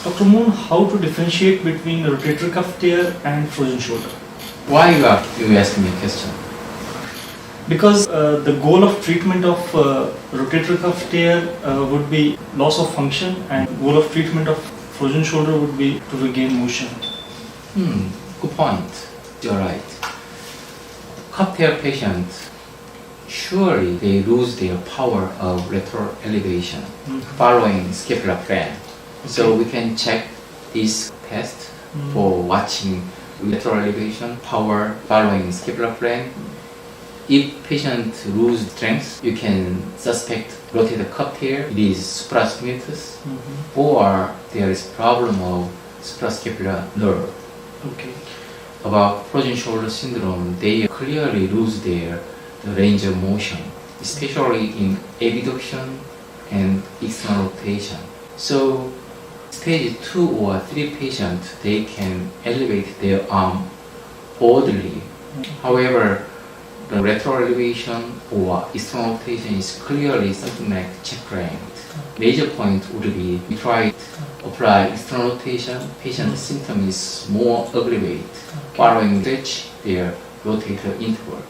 Dr. Moon, how to differentiate between rotator cuff tear and frozen shoulder? Why you ask me a question? Because the goal of treatment of rotator cuff tear would be loss of function, and goal of treatment of frozen shoulder would be to regain motion. Good point. You're right. Cuff tear patients, surely they lose their power of lateral elevation following scapular flank. So we can check this test for watching lateral elevation power following scapular flank. If patient lose strength, you can suspect rotator cuff tear. It is supraspinatus, or there is problem of suprascapular nerve. Okay. About frozen shoulder syndrome, they clearly lose their range of motion, especially in abduction and external rotation. So stage 2 or 3 patients, they can elevate their arm oddly. However, the lateral elevation or external rotation is clearly something like Checkrein. Major point would be we try to apply external rotation. Patient's symptom is more aggravate following which their rotator interval.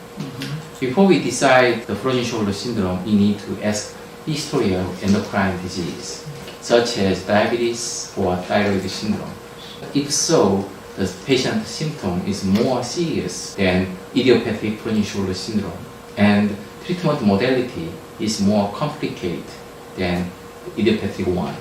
Before we decide the frozen shoulder syndrome, we need to ask history of endocrine disease, such as diabetes or thyroid syndrome. If so, the patient's symptom is more serious than idiopathic frozen shoulder syndrome, and treatment modality is more complicated than idiopathic one.